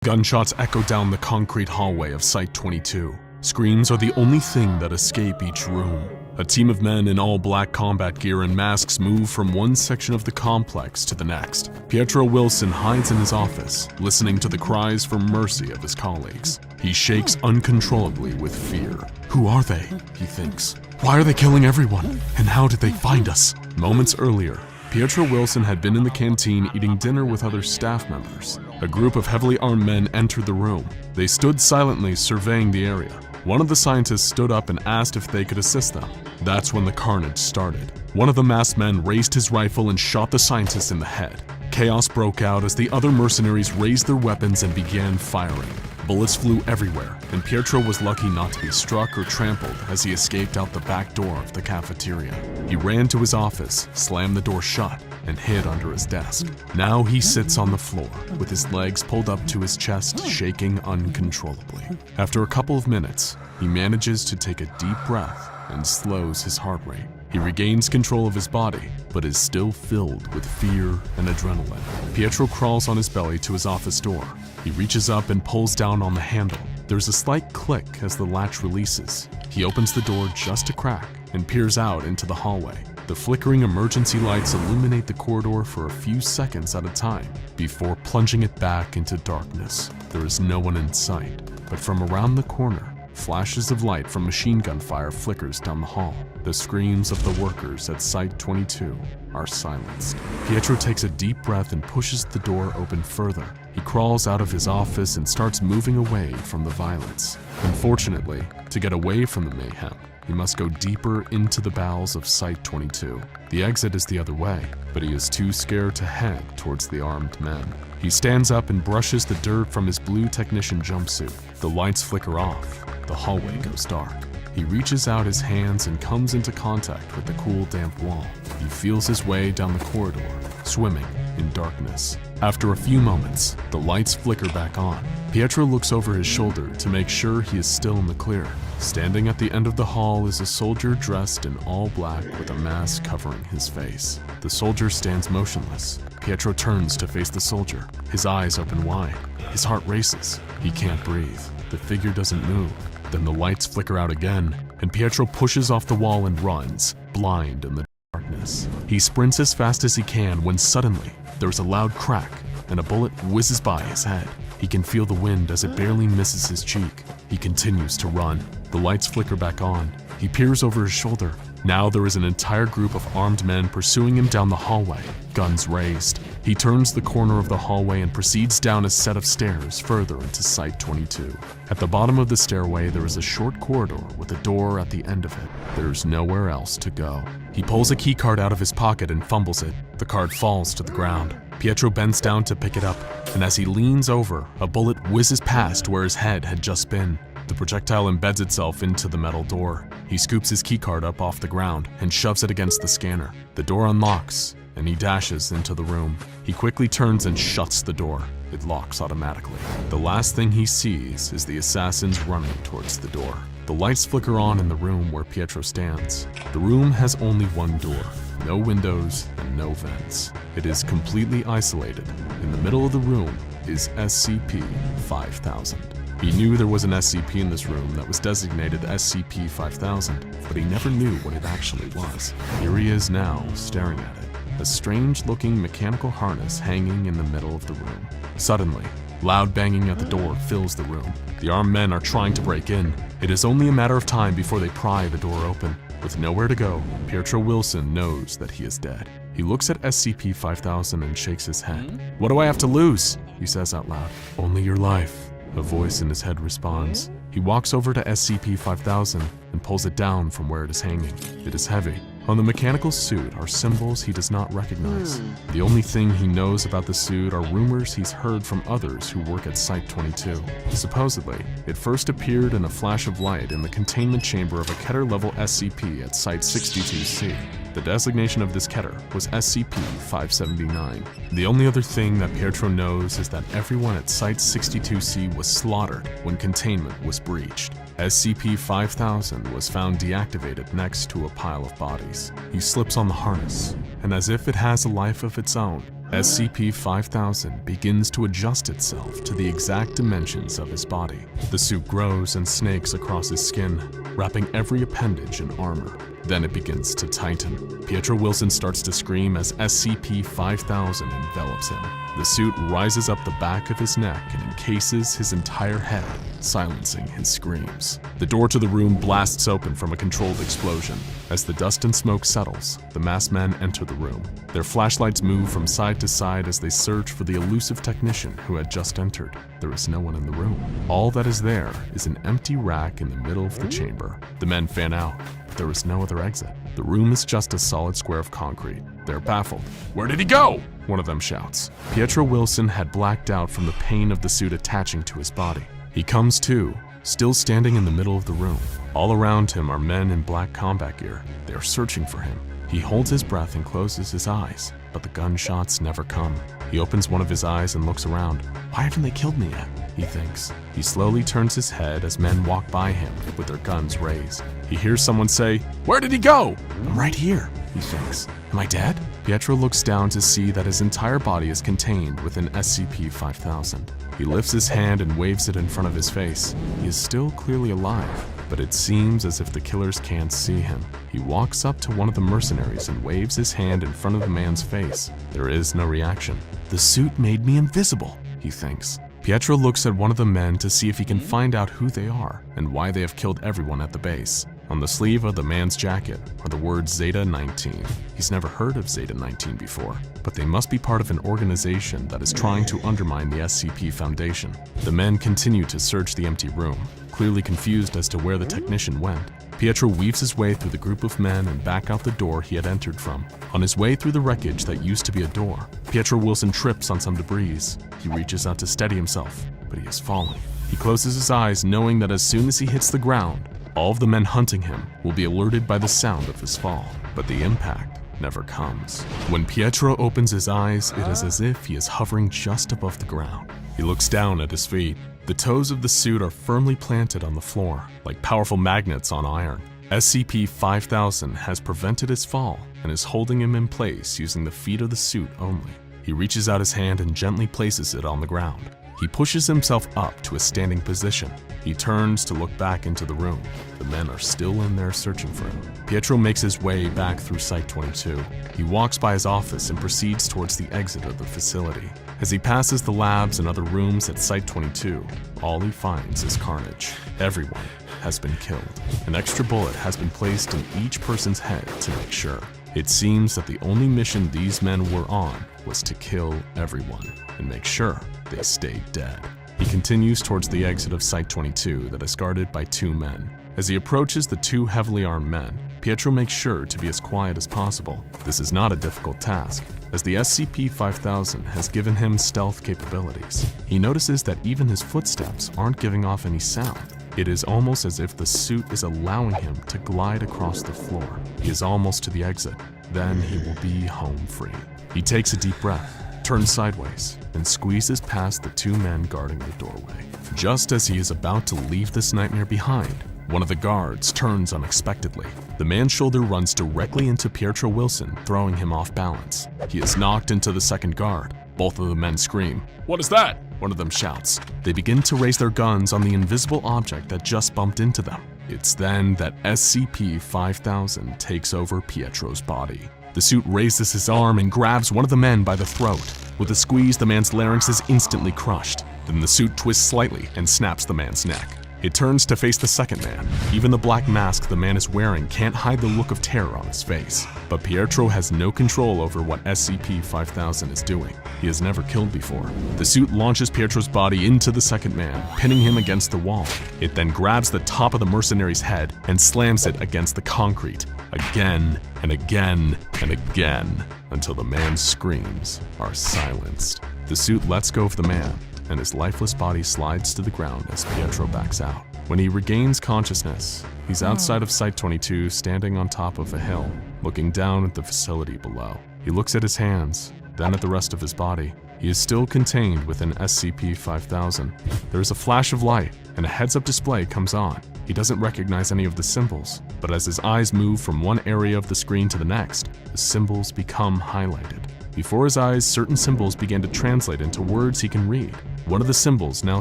Gunshots echo down the concrete hallway of Site-22. Screams are the only thing that escape each room. A team of men in all black combat gear and masks move from one section of the complex to the next. Pietro Wilson hides in his office, listening to the cries for mercy of his colleagues. He shakes uncontrollably with fear. Who are they? He thinks. Why are they killing everyone? And how did they find us? Moments earlier, Pietro Wilson had been in the canteen eating dinner with other staff members. A group of heavily armed men entered the room. They stood silently surveying the area. One of the scientists stood up and asked if they could assist them. That's when the carnage started. One of the masked men raised his rifle and shot the scientist in the head. Chaos broke out as the other mercenaries raised their weapons and began firing. Bullets flew everywhere, and Pietro was lucky not to be struck or trampled as he escaped out the back door of the cafeteria. He ran to his office, slammed the door shut, and hid under his desk. Now he sits on the floor, with his legs pulled up to his chest, shaking uncontrollably. After a couple of minutes, he manages to take a deep breath and slows his heart rate. He regains control of his body, but is still filled with fear and adrenaline. Pietro crawls on his belly to his office door. He reaches up and pulls down on the handle. There's a slight click as the latch releases. He opens the door just a crack and peers out into the hallway. The flickering emergency lights illuminate the corridor for a few seconds at a time before plunging it back into darkness. There is no one in sight, but from around the corner, flashes of light from machine gun fire flickers down the hall. The screams of the workers at Site-22 are silenced. Pietro takes a deep breath and pushes the door open further. He crawls out of his office and starts moving away from the violence. Unfortunately, to get away from the mayhem, he must go deeper into the bowels of Site-22. The exit is the other way, but he is too scared to head towards the armed men. He stands up and brushes the dirt from his blue technician jumpsuit. The lights flicker off. The hallway goes dark. He reaches out his hands and comes into contact with the cool, damp wall. He feels his way down the corridor, swimming in darkness. After a few moments, the lights flicker back on. Pietro looks over his shoulder to make sure he is still in the clear. Standing at the end of the hall is a soldier dressed in all black with a mask covering his face. The soldier stands motionless. Pietro turns to face the soldier. His eyes open wide. His heart races. He can't breathe. The figure doesn't move. Then the lights flicker out again, and Pietro pushes off the wall and runs, blind in the darkness. He sprints as fast as he can when suddenly there's a loud crack and a bullet whizzes by his head. He can feel the wind as it barely misses his cheek. He continues to run. The lights flicker back on. He peers over his shoulder. Now there is an entire group of armed men pursuing him down the hallway, guns raised. He turns the corner of the hallway and proceeds down a set of stairs further into Site-22. At the bottom of the stairway, there is a short corridor with a door at the end of it. There's nowhere else to go. He pulls a key card out of his pocket and fumbles it. The card falls to the ground. Pietro bends down to pick it up, and as he leans over, a bullet whizzes past where his head had just been. The projectile embeds itself into the metal door. He scoops his keycard up off the ground and shoves it against the scanner. The door unlocks, and he dashes into the room. He quickly turns and shuts the door. It locks automatically. The last thing he sees is the assassins running towards the door. The lights flicker on in the room where Pietro stands. The room has only one door, no windows and no vents. It is completely isolated. In the middle of the room is scp-5000. He knew there was an SCP in this room that was designated scp-5000, but he never knew what it actually was. Here he is now, staring at it, a strange-looking mechanical harness hanging in the middle of the room. Suddenly, loud banging at the door fills the room. The armed men are trying to break in. It is only a matter of time before they pry the door open. With nowhere to go, Pietro Wilson knows that he is dead. He looks at SCP-5000 and shakes his head. "What do I have to lose?" he says out loud. "Only your life," a voice in his head responds. He walks over to SCP-5000 and pulls it down from where it is hanging. It is heavy. On the mechanical suit are symbols he does not recognize. The only thing he knows about the suit are rumors he's heard from others who work at Site-22. Supposedly, it first appeared in a flash of light in the containment chamber of a Keter-level SCP at Site-62C. The designation of this Keter was SCP-579. The only other thing that Pietro knows is that everyone at Site-62C was slaughtered when containment was breached. SCP-5000 was found deactivated next to a pile of bodies. He slips on the harness, and as if it has a life of its own, SCP-5000 begins to adjust itself to the exact dimensions of his body. The suit grows and snakes across his skin, wrapping every appendage in armor. Then it begins to tighten. Pietro Wilson starts to scream as SCP-5000 envelops him. The suit rises up the back of his neck and encases his entire head, silencing his screams. The door to the room blasts open from a controlled explosion. As the dust and smoke settles, the masked men enter the room. Their flashlights move from side to side as they search for the elusive technician who had just entered. There is no one in the room. All that is there is an empty rack in the middle of the chamber. The men fan out, but there is no other exit. The room is just a solid square of concrete. They're baffled. "Where did he go?" one of them shouts. Pietro Wilson had blacked out from the pain of the suit attaching to his body. He comes to, still standing in the middle of the room. All around him are men in black combat gear. They are searching for him. He holds his breath and closes his eyes, but the gunshots never come. He opens one of his eyes and looks around. Why haven't they killed me yet? He thinks. He slowly turns his head as men walk by him with their guns raised. He hears someone say, "Where did he go?" "I'm right here," he thinks. "Am I dead?" Pietro looks down to see that his entire body is contained within SCP-5000. He lifts his hand and waves it in front of his face. He is still clearly alive, but it seems as if the killers can't see him. He walks up to one of the mercenaries and waves his hand in front of the man's face. There is no reaction. "The suit made me invisible," he thinks. Pietro looks at one of the men to see if he can find out who they are and why they have killed everyone at the base. On the sleeve of the man's jacket are the words Zeta-19. He's never heard of Zeta-19 before, but they must be part of an organization that is trying to undermine the SCP Foundation. The men continue to search the empty room, clearly confused as to where the technician went. Pietro weaves his way through the group of men and back out the door he had entered from. On his way through the wreckage that used to be a door, Pietro Wilson trips on some debris. He reaches out to steady himself, but he has fallen. He closes his eyes, knowing that as soon as he hits the ground, all of the men hunting him will be alerted by the sound of his fall. But the impact never comes. When Pietro opens his eyes, it is as if he is hovering just above the ground. He looks down at his feet. The toes of the suit are firmly planted on the floor, like powerful magnets on iron. SCP-5000 has prevented his fall and is holding him in place using the feet of the suit only. He reaches out his hand and gently places it on the ground. He pushes himself up to a standing position. He turns to look back into the room. The men are still in there searching for him. Pietro makes his way back through Site-22. He walks by his office and proceeds towards the exit of the facility. As he passes the labs and other rooms at Site-22, all he finds is carnage. Everyone has been killed. An extra bullet has been placed in each person's head to make sure. It seems that the only mission these men were on was to kill everyone and make sure they stayed dead. He continues towards the exit of Site-22 that is guarded by two men. As he approaches the two heavily armed men, Pietro makes sure to be as quiet as possible. This is not a difficult task, as the SCP-5000 has given him stealth capabilities. He notices that even his footsteps aren't giving off any sound. It is almost as if the suit is allowing him to glide across the floor. He is almost to the exit. Then he will be home free. He takes a deep breath, turns sideways, and squeezes past the two men guarding the doorway. Just as he is about to leave this nightmare behind, one of the guards turns unexpectedly. The man's shoulder runs directly into Pietro Wilson, throwing him off balance. He is knocked into the second guard. Both of the men scream, "What is that?" One of them shouts. They begin to raise their guns on the invisible object that just bumped into them. It's then that SCP-5000 takes over Pietro's body. The suit raises his arm and grabs one of the men by the throat. With a squeeze, the man's larynx is instantly crushed. Then the suit twists slightly and snaps the man's neck. It turns to face the second man. Even the black mask the man is wearing can't hide the look of terror on his face. But Pietro has no control over what SCP-5000 is doing. He has never killed before. The suit launches Pietro's body into the second man, pinning him against the wall. It then grabs the top of the mercenary's head and slams it against the concrete, again and again and again, until the man's screams are silenced. The suit lets go of the man, and his lifeless body slides to the ground as Pietro backs out. When he regains consciousness, he's outside of Site-22, standing on top of a hill, looking down at the facility below. He looks at his hands, then at the rest of his body. He is still contained within SCP-5000. There is a flash of light, and a heads-up display comes on. He doesn't recognize any of the symbols, but as his eyes move from one area of the screen to the next, the symbols become highlighted. Before his eyes, certain symbols began to translate into words he can read. One of the symbols now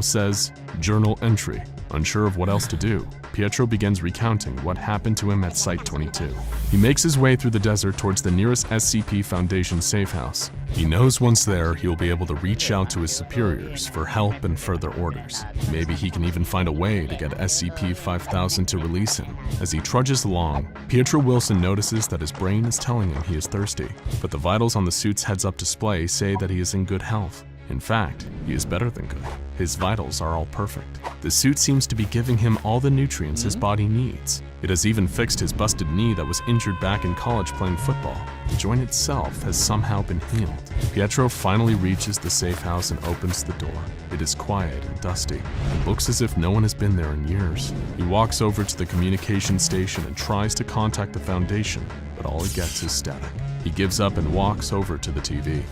says, "Journal entry." Unsure of what else to do, Pietro begins recounting what happened to him at Site-22. He makes his way through the desert towards the nearest SCP-Foundation safe house. He knows once there, he'll be able to reach out to his superiors for help and further orders. Maybe he can even find a way to get SCP-5000 to release him. As he trudges along, Pietro Wilson notices that his brain is telling him he is thirsty, but the vitals on the suit's heads-up display say that he is in good health. In fact, he is better than good. His vitals are all perfect. The suit seems to be giving him all the nutrients his body needs. It has even fixed his busted knee that was injured back in college playing football. The joint itself has somehow been healed. Pietro finally reaches the safe house and opens the door. It is quiet and dusty. It looks as if no one has been there in years. He walks over to the communication station and tries to contact the Foundation, but all he gets is static. He gives up and walks over to the TV.